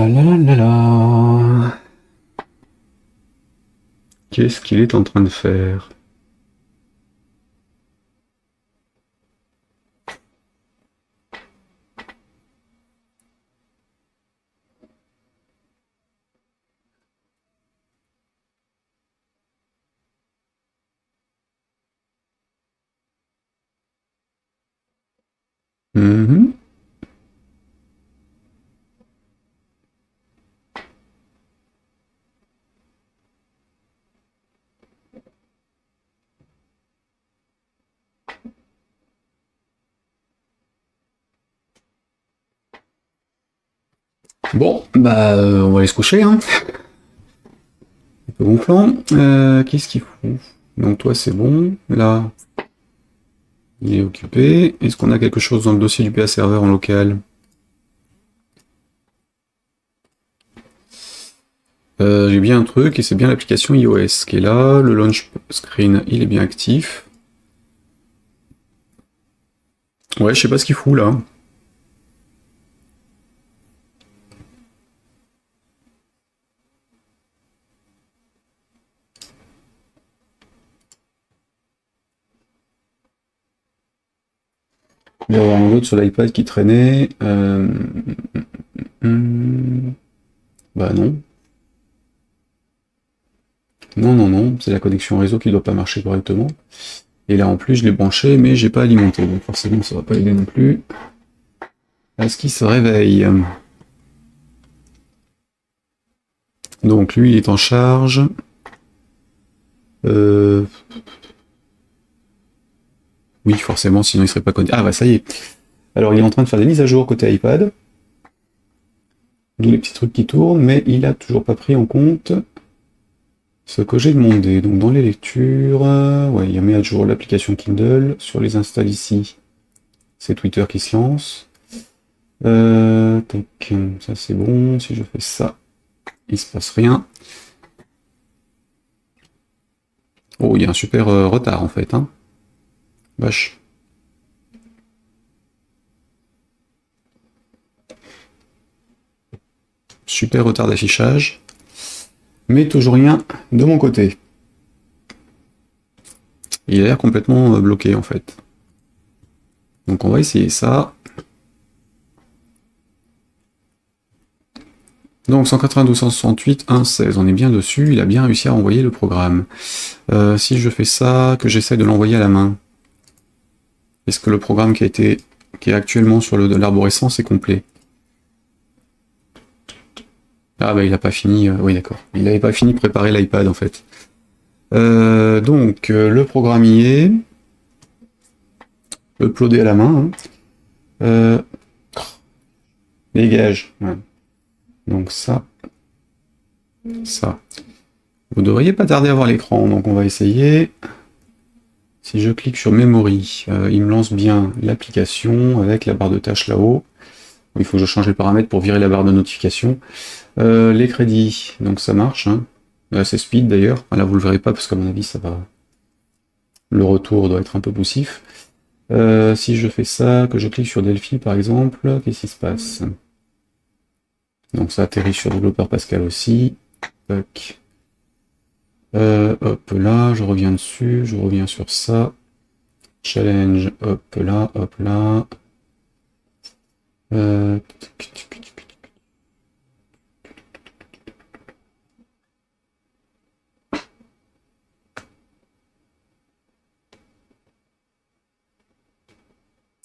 la la la la la. Qu'est-ce qu'il est en train de faire? Mhm. Bon, bah on va aller se coucher, hein. Un peu gonflant. Qu'est-ce qu'il fout? Donc toi c'est bon. Là, il est occupé. Est-ce qu'on a quelque chose dans le dossier du PA serveur en local? J'ai bien un truc et c'est bien l'application iOS qui est là. Le launch screen, il est bien actif. Ouais, je sais pas ce qu'il fout là. Il y a un autre sur l'iPad qui traînait. Bah non. Non, non, non, c'est la connexion réseau qui doit pas marcher correctement. Et là en plus je l'ai branché mais j'ai pas alimenté, donc forcément ça va pas aider non plus à ce qu'il se réveille. Donc lui il est en charge. Oui forcément sinon il serait pas connecté. Ah bah ça y est. Alors il est en train de faire des mises à jour côté iPad. D'où les petits trucs qui tournent, mais il a toujours pas pris en compte ce que j'ai demandé. Donc dans les lectures, ouais, il a mis à jour l'application Kindle. Sur les installs ici, c'est Twitter qui se lance. Tac, ça c'est bon. Si je fais ça, il se passe rien. Oh, il y a un super retard en fait, hein. Vache. Super retard d'affichage. Mais toujours rien de mon côté. Il a l'air complètement bloqué en fait. Donc on va essayer ça. Donc 192, 168, 116, on est bien dessus, il a bien réussi à envoyer le programme. Si je fais ça, que j'essaie de l'envoyer à la main, est-ce que le programme qui est actuellement sur l'arborescence est complet? Ah bah il a pas fini, oui d'accord, il n'avait pas fini de préparer l'iPad en fait. Donc le programme y est, uploadé à la main, hein. Dégage, ouais. Donc ça. Vous devriez pas tarder à voir l'écran, donc on va essayer. Si je clique sur Memory, il me lance bien l'application avec la barre de tâches là-haut. Il faut que je change les paramètres pour virer la barre de notification. Les crédits, donc ça marche, hein. C'est speed d'ailleurs. Là vous le verrez pas parce qu'à mon avis ça va. Le retour doit être un peu poussif. Si je fais ça, que je clique sur Delphi par exemple, qu'est-ce qui se passe? Donc ça atterrit sur développeur Pascal aussi. Tac. Hop là, je reviens dessus, je reviens sur ça. Challenge, hop là, hop là.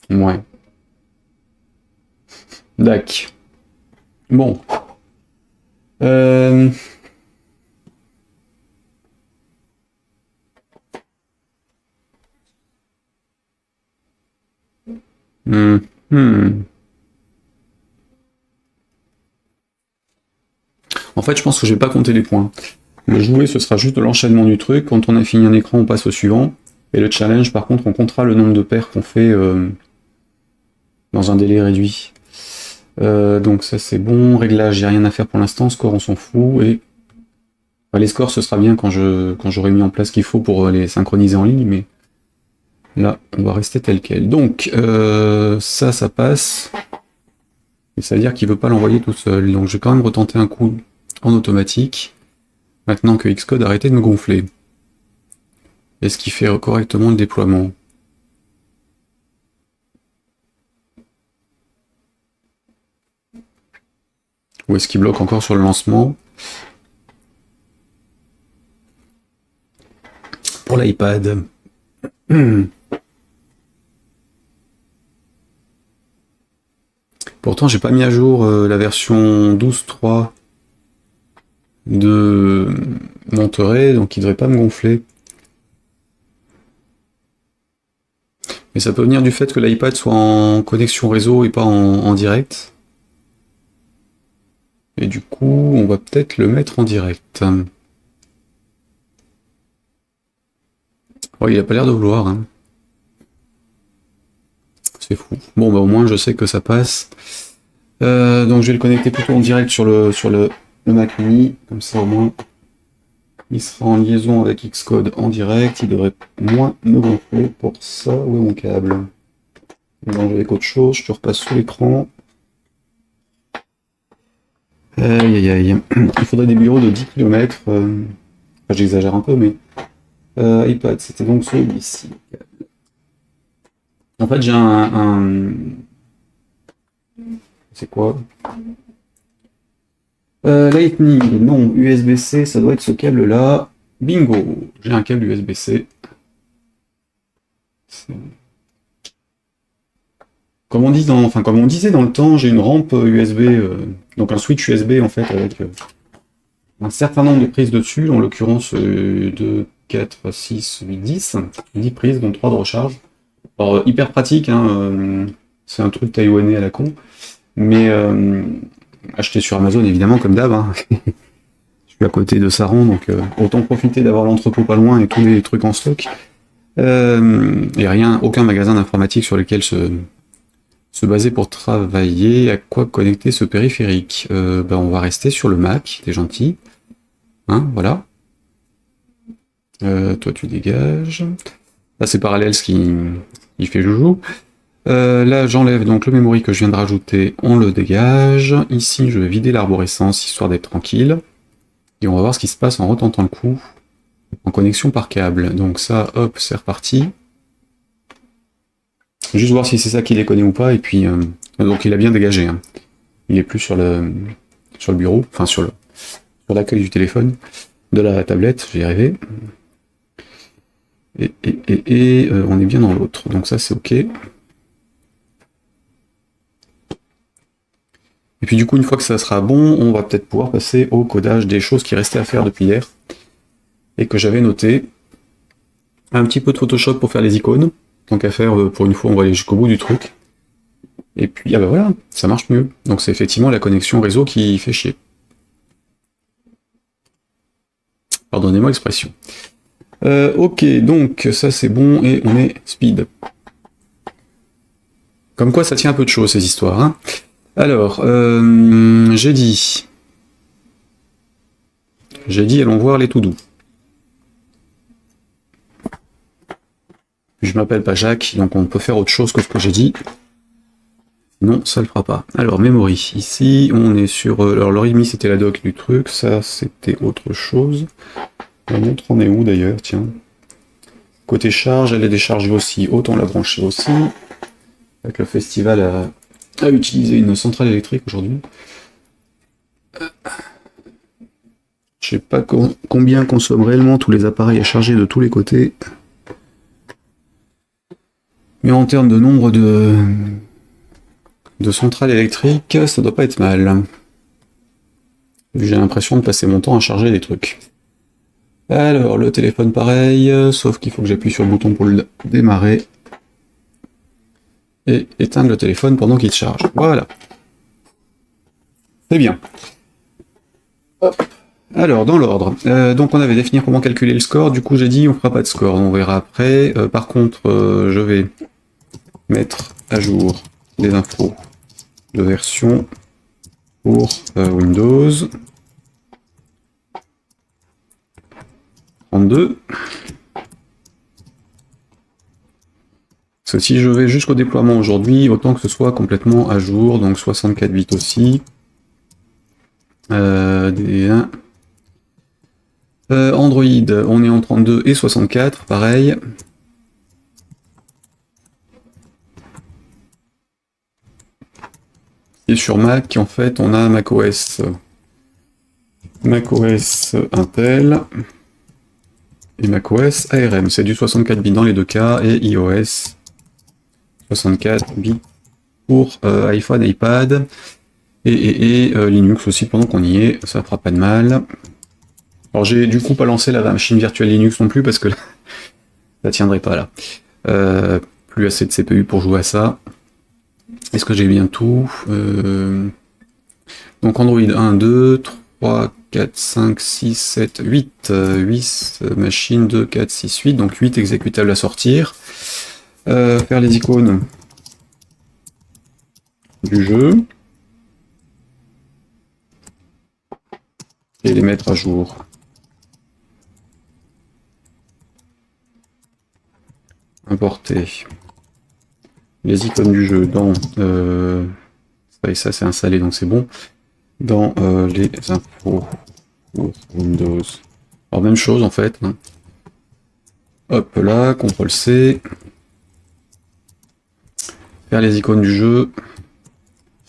Ouais. Dac. Bon. En fait, je pense que je vais pas compter les points. Le jouet, ce sera juste l'enchaînement du truc. Quand on a fini un écran, on passe au suivant. Et le challenge, par contre, on comptera le nombre de paires qu'on fait dans un délai réduit. Donc ça, c'est bon. Réglage, j'ai rien à faire pour l'instant. Score, on s'en fout. Et enfin, les scores, ce sera bien quand j'aurai mis en place ce qu'il faut pour les synchroniser en ligne. Mais là, on va rester tel quel. Donc, ça passe. Et ça veut dire qu'il veut pas l'envoyer tout seul. Donc je vais quand même retenter un coup en automatique. Maintenant que Xcode a arrêté de me gonfler. Est-ce qu'il fait correctement le déploiement? Ou est-ce qu'il bloque encore sur le lancement? Pour l'iPad. Pourtant, j'ai pas mis à jour la version 12.3 de Monterey, donc il devrait pas me gonfler. Mais ça peut venir du fait que l'iPad soit en connexion réseau et pas en direct. Et du coup, on va peut-être le mettre en direct. Ouais, il a pas l'air de vouloir. Hein. C'est fou. Bon, bah au moins je sais que ça passe. Donc je vais le connecter plutôt en direct sur le Mac Mini. Comme ça au moins, il sera en liaison avec Xcode en direct. Il devrait moins me gonfler pour ça. Où est mon câble? Donc avec autre chose, je te repasse sous l'écran. Aïe aïe aïe. Il faudrait des bureaux de 10 km. Enfin, j'exagère un peu, mais iPad, c'était donc celui-ci. En fait, j'ai c'est quoi? Lightning, non, USB-C, ça doit être ce câble-là. Bingo, j'ai un câble USB-C. Comme on disait dans le temps, j'ai une rampe USB, donc un switch USB en fait avec un certain nombre de prises dessus, en l'occurrence 2, 4, 6, 8, 10. 10 prises, dont 3 de recharge. Alors hyper pratique, hein, c'est un truc taïwanais à la con, mais acheté sur Amazon évidemment comme d'hab. Hein. Je suis à côté de Saran, donc autant profiter d'avoir l'entrepôt pas loin et tous les trucs en stock. Et aucun magasin d'informatique sur lequel se baser pour travailler. À quoi connecter ce périphérique? On va rester sur le Mac, t'es gentil. Hein, voilà. Toi tu dégages. Là c'est Parallels qui fait joujou. Là j'enlève donc le memory que je viens de rajouter, on le dégage. Ici je vais vider l'arborescence histoire d'être tranquille. Et on va voir ce qui se passe en retentant le coup en connexion par câble. Donc ça, hop, c'est reparti. Juste voir si c'est ça qui les connaît ou pas, et puis donc il a bien dégagé. Hein. Il est plus sur le bureau, enfin sur l'accueil du téléphone, de la tablette, j'y arrivé. Et on est bien dans l'autre, donc ça c'est ok. Et puis du coup, une fois que ça sera bon, on va peut-être pouvoir passer au codage des choses qui restaient à faire depuis hier, et que j'avais noté. Un petit peu de Photoshop pour faire les icônes, tant qu'à faire, pour une fois on va aller jusqu'au bout du truc. Et puis, ah bah voilà, ça marche mieux. Donc c'est effectivement la connexion réseau qui fait chier. Pardonnez-moi l'expression. Ok, donc ça c'est bon, et on est speed. Comme quoi ça tient un peu de choses ces histoires. Hein. Alors, j'ai dit, allons voir les tout doux. Je m'appelle pas Jacques, donc on peut faire autre chose que ce que j'ai dit. Non, ça le fera pas. Alors, memory. Ici, on est sur... alors, le readme, c'était la doc du truc. Ça, c'était autre chose. La montre, on est où, d'ailleurs? Tiens. Côté charge, elle est déchargée aussi. Autant la brancher aussi. Avec le festival à utiliser une centrale électrique aujourd'hui. Je sais pas combien consomment réellement tous les appareils à charger de tous les côtés. Mais en termes de nombre de centrales électriques, ça doit pas être mal. J'ai l'impression de passer mon temps à charger des trucs. Alors, le téléphone pareil, sauf qu'il faut que j'appuie sur le bouton pour le démarrer. Et éteindre le téléphone pendant qu'il charge. Voilà. C'est bien. Hop. Alors, dans l'ordre. Donc on avait défini comment calculer le score, du coup j'ai dit on fera pas de score, on verra après. Par contre, je vais mettre à jour les infos de version pour Windows 32. Parce que si je vais jusqu'au déploiement aujourd'hui, autant que ce soit complètement à jour, donc 64 bits aussi. Android, on est en 32 et 64, pareil. Et sur Mac, en fait, on a macOS Intel et macOS ARM. C'est du 64 bits dans les deux cas, et iOS 64 bits pour iPhone, iPad, et Linux aussi pendant qu'on y est, ça fera pas de mal. Alors j'ai du coup pas lancé la machine virtuelle Linux non plus parce que ça tiendrait pas là. Plus assez de CPU pour jouer à ça. Est-ce que j'ai bien tout Donc Android 1, 2, 3, 4, 5, 6, 7, 8. 8 machines, 2, 4, 6, 8. Donc 8 exécutables à sortir. Faire les icônes du jeu. Et les mettre à jour. Importer les icônes du jeu dans... ça et ça c'est installé donc c'est bon. Dans les infos pour Windows. Alors même chose en fait. Hein. Hop là, CTRL C. Faire les icônes du jeu.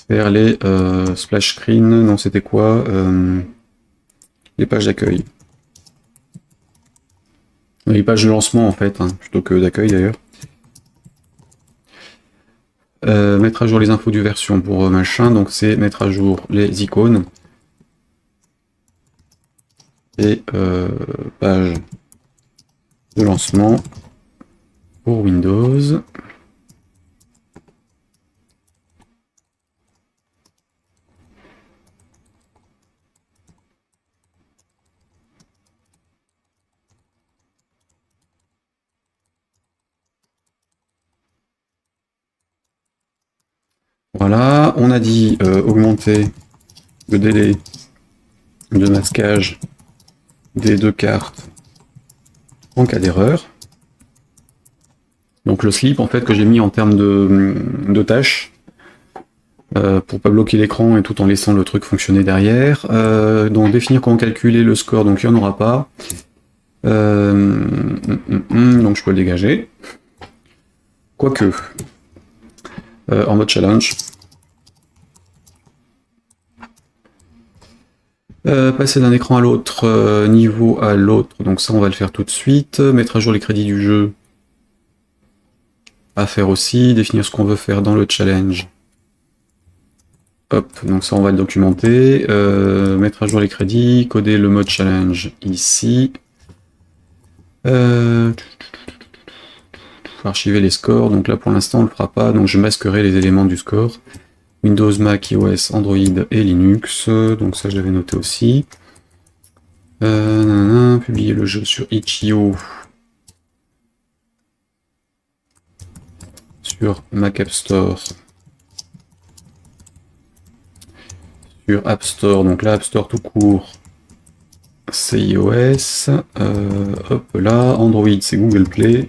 Faire les splash screen. Non, c'était quoi les pages d'accueil. Les pages de lancement en fait, hein, plutôt que d'accueil d'ailleurs. Mettre à jour les infos du version pour machin, donc c'est mettre à jour les icônes. Et page de lancement pour Windows. Voilà, on a dit augmenter le délai de masquage des deux cartes en cas d'erreur. Donc le slip en fait que j'ai mis en termes de tâches pour pas bloquer l'écran et tout en laissant le truc fonctionner derrière. Donc définir comment calculer le score, donc il n'y en aura pas. Donc je peux le dégager. Quoique, en mode challenge. Passer d'un écran à l'autre, niveau à l'autre, donc ça on va le faire tout de suite. Mettre à jour les crédits du jeu. À faire aussi, définir ce qu'on veut faire dans le challenge. Hop, donc ça on va le documenter. Mettre à jour les crédits, coder le mode challenge ici. Archiver les scores, donc là pour l'instant on le fera pas, donc je masquerai les éléments du score. Windows, Mac, iOS, Android et Linux, donc ça je l'avais noté aussi. Publier le jeu sur itch.io, sur Mac App Store, sur App Store, donc là App Store tout court, c'est iOS, hop là, Android c'est Google Play,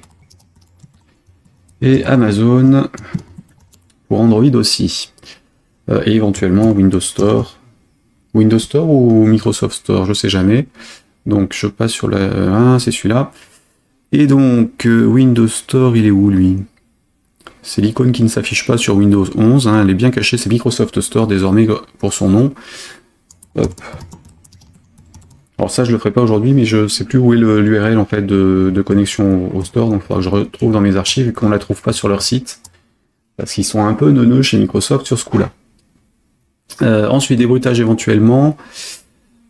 et Amazon pour Android aussi. Et éventuellement Windows Store. Windows Store ou Microsoft Store, je sais jamais. Donc je passe sur le... c'est celui-là. Et donc Windows Store, il est où lui? C'est l'icône qui ne s'affiche pas sur Windows 11. Hein, elle est bien cachée, c'est Microsoft Store désormais pour son nom. Hop. Alors ça je le ferai pas aujourd'hui, mais je sais plus où est l'URL en fait de connexion au store, donc il faudra que je retrouve dans mes archives et qu'on la trouve pas sur leur site. Parce qu'ils sont un peu neuneux chez Microsoft sur ce coup-là. Ensuite, débruitage éventuellement.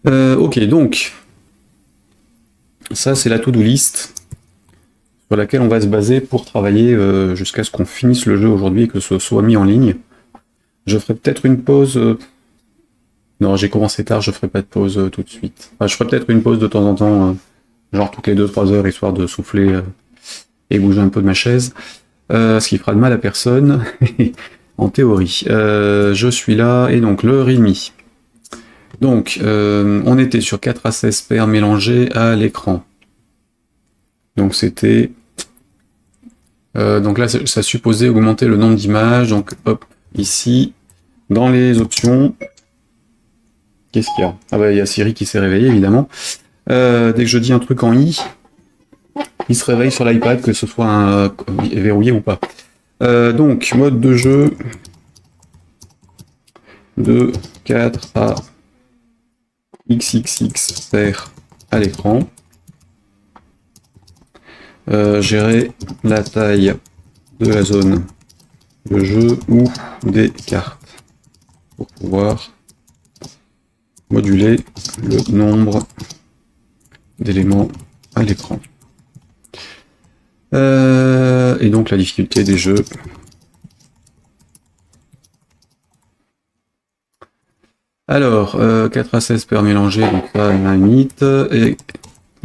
Ok, donc, ça c'est la to-do list sur laquelle on va se baser pour travailler jusqu'à ce qu'on finisse le jeu aujourd'hui et que ce soit mis en ligne. Je ferai peut-être une pause... Non, j'ai commencé tard, je ferai pas de pause tout de suite. Enfin, je ferai peut-être une pause de temps en temps, genre toutes les 2-3 heures, histoire de souffler et bouger un peu de ma chaise. Ce qui fera de mal à personne, en théorie. Je suis là, et donc le README. Donc, on était sur 4 à 16 paires mélangées à l'écran. Donc c'était Donc là, ça supposait augmenter le nombre d'images. Donc hop, ici, dans les options, qu'est-ce qu'il y a? Ah bah il y a Siri qui s'est réveillé évidemment. Dès que je dis un truc en i, il se réveille sur l'iPad, que ce soit verrouillé ou pas. Donc mode de jeu de 4 à xxx paires à l'écran. Gérer la taille de la zone de jeu ou des cartes pour pouvoir moduler le nombre d'éléments à l'écran. Et donc la difficulté des jeux. Alors, 4 à 16 paires mélangées, donc ça, il y a un limite. Et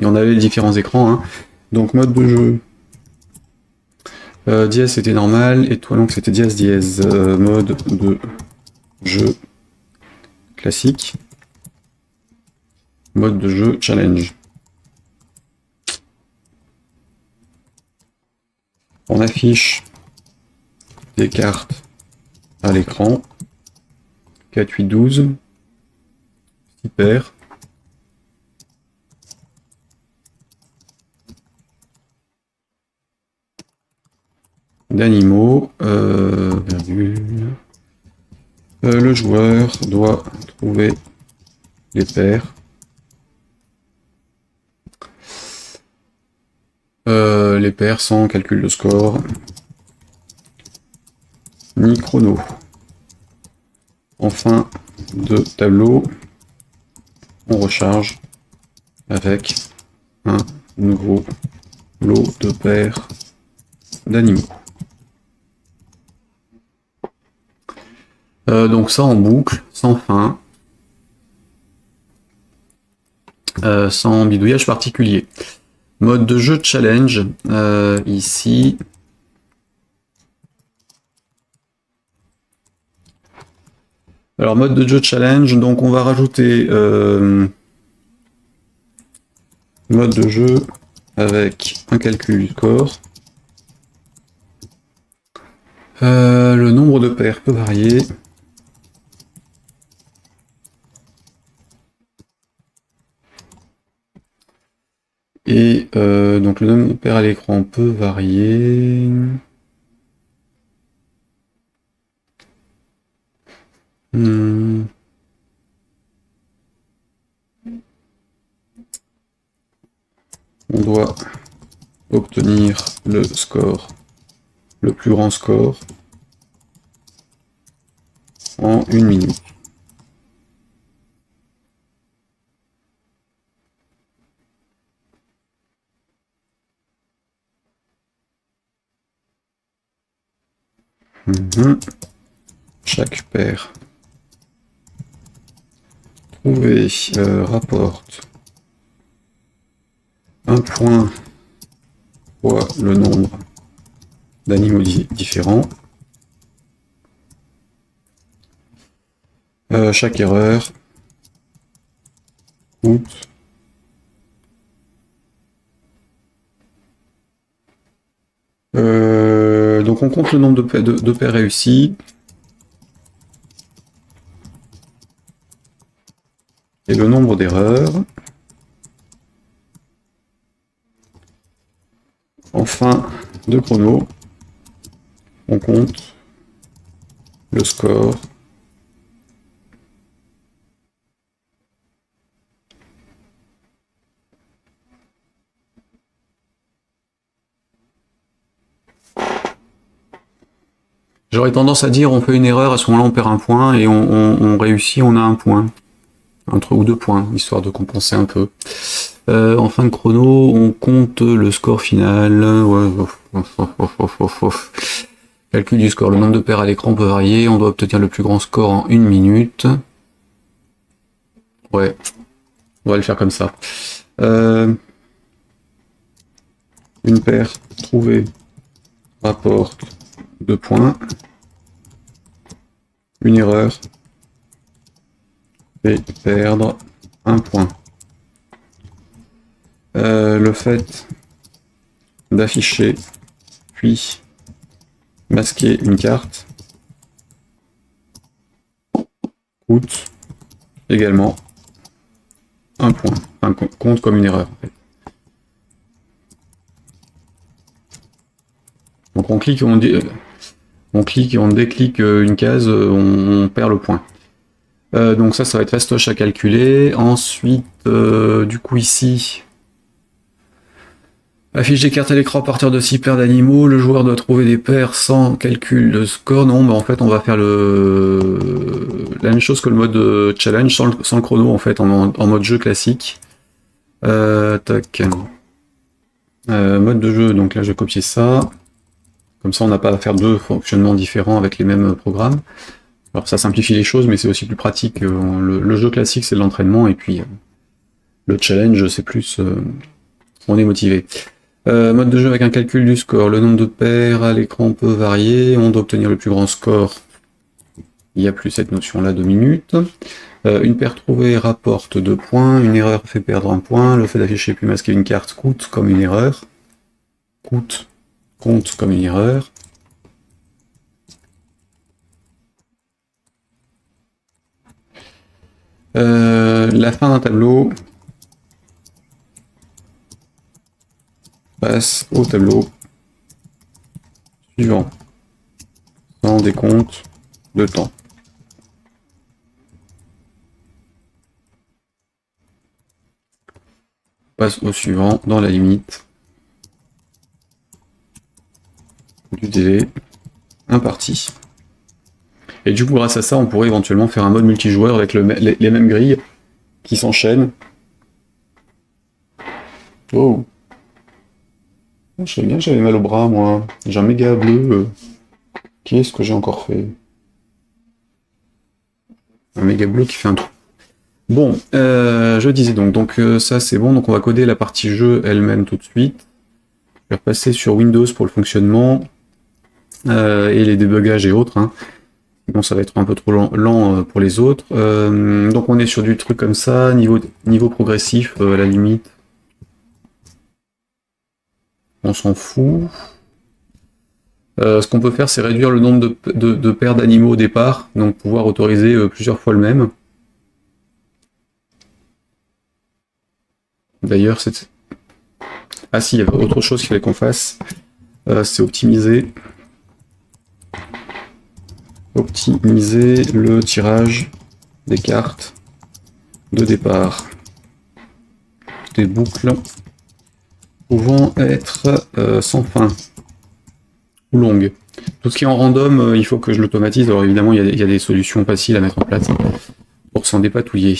on avait les différents écrans. Hein. Donc mode de jeu. Dièse c'était normal, étoile longue c'était dièse dièse. Mode de jeu classique. Mode de jeu challenge. On affiche des cartes à l'écran. 4, 8, 12. 6 paires. D'animaux, virgule. Le joueur doit trouver les paires. Les paires sans calcul de score, ni chrono. En fin de tableau, on recharge avec un nouveau lot de paires d'animaux. Donc ça en boucle, sans fin, sans bidouillage particulier. Mode de jeu challenge, ici. Alors mode de jeu challenge, donc on va rajouter mode de jeu avec un calcul du score. Le nombre de paires peut varier. Et donc le nombre de paires à l'écran peut varier. On doit obtenir le score, le plus grand score, en 1 minute. Chaque paire trouvé rapporte un point fois le nombre d'animaux différents. Chaque erreur coûte donc on compte le nombre de paires réussies et le nombre d'erreurs. En fin de chrono, on compte le score J'aurais tendance à dire on fait une erreur, à ce moment-là on perd un point, et on réussit, on a un point. Ou 2 points, histoire de compenser un peu. En fin de chrono, on compte le score final. Calcul du score. Le nombre de paires à l'écran peut varier. On doit obtenir le plus grand score en 1 minute. Ouais, on va le faire comme ça. Une paire trouvée rapporte 2 points. Une erreur fait perdre 1 point. Le fait d'afficher puis Masquer une carte coûte également un point. Enfin, compte comme une erreur en fait. Donc on clique et on déclique une case, on perd le point. Donc ça va être fastoche à calculer. Ensuite, du coup ici, affiche des cartes à l'écran à partir de 6 paires d'animaux. Le joueur doit trouver des paires sans calcul de score. Non, mais en fait on va faire la même chose que le mode challenge sans le chrono en fait, en mode jeu classique. Tac. Mode de jeu, donc là je vais copier ça. Comme ça on n'a pas à faire deux fonctionnements différents avec les mêmes programmes. Alors ça simplifie les choses, mais c'est aussi plus pratique. Le jeu classique c'est de l'entraînement, et puis le challenge c'est plus on est motivé. Mode de jeu avec un calcul du score. Le nombre de paires à l'écran peut varier. On doit obtenir le plus grand score. Il n'y a plus cette notion-là de minutes. Une paire trouvée rapporte 2 points. Une erreur fait perdre 1 point. Le fait d'afficher puis masquer une carte coûte comme une erreur. Compte comme une erreur. La fin d'un tableau passe au tableau suivant, sans décompte de temps. Passe au suivant dans la limite du délai imparti. Et du coup, grâce à ça, on pourrait éventuellement faire un mode multijoueur avec les mêmes grilles qui s'enchaînent. Oh! Je sais bien, j'avais mal au bras, moi. J'ai un méga bleu. Qu'est-ce que j'ai encore fait? Un méga bleu qui fait un trou. Bon, je disais donc ça c'est bon, donc on va coder la partie jeu elle-même tout de suite. Je vais repasser sur Windows pour le fonctionnement et les débugages et autres. Hein. Bon, ça va être un peu trop lent pour les autres. Donc on est sur du truc comme ça, niveau progressif à la limite. On s'en fout. Ce qu'on peut faire, c'est réduire le nombre de paires d'animaux au départ, donc pouvoir autoriser plusieurs fois le même. D'ailleurs, c'est... Ah si, il y avait autre chose qu'il fallait qu'on fasse, c'est optimiser le tirage des cartes de départ des boucles pouvant être sans fin ou longues. Tout ce qui est en random, il faut que je l'automatise. Alors évidemment, il y a des solutions faciles à mettre en place pour s'en dépatouiller.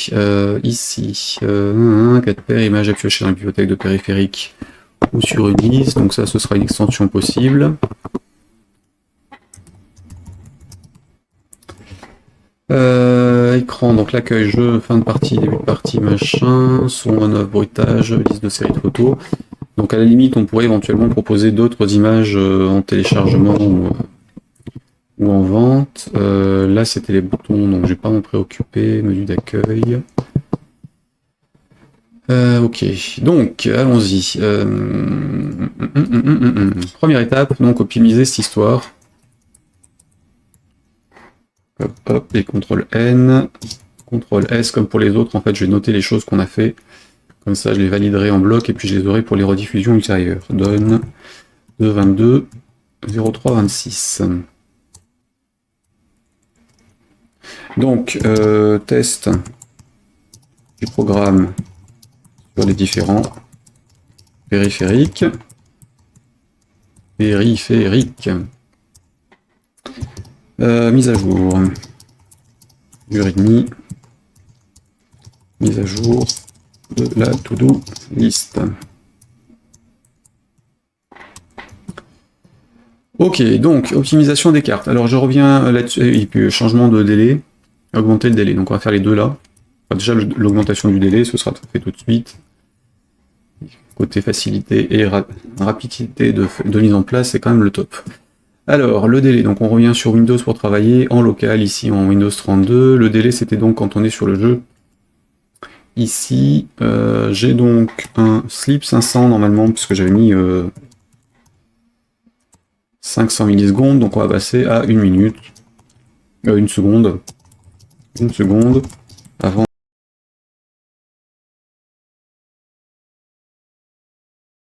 Ici, 4 paires, images à piocher dans la bibliothèque de périphérique ou sur une liste. Donc ça, ce sera une extension possible. Écran, donc l'accueil, jeu, fin de partie, début de partie, machin, son on-off, bruitage, liste de série de photos. Donc à la limite, on pourrait éventuellement proposer d'autres images en téléchargement ou en vente. Là, c'était les boutons, donc je vais pas m'en préoccuper. Menu d'accueil. Ok, donc allons-y. Première étape, donc optimiser cette histoire. Hop, hop, et CTRL-N, CTRL-S, comme pour les autres, en fait, je vais noter les choses qu'on a fait. Comme ça, je les validerai en bloc, et puis je les aurai pour les rediffusions ultérieures. Donne 2.22, 0.3.26. Donc, test du programme sur les différents périphériques. Mise à jour du README, mise à jour de la to-do list. Ok, donc optimisation des cartes. Alors je reviens là-dessus, et puis changement de délai, augmenter le délai. Donc on va faire les deux là. Enfin, déjà l'augmentation du délai, ce sera fait tout de suite. Côté facilité et rapidité de mise en place, c'est quand même le top. Alors, le délai, donc on revient sur Windows pour travailler, en local, ici en Windows 32. Le délai, c'était donc quand on est sur le jeu. Ici, j'ai donc un slip 500 normalement, puisque j'avais mis 500 millisecondes, donc on va passer à 1 minute. 1 seconde. 1 seconde.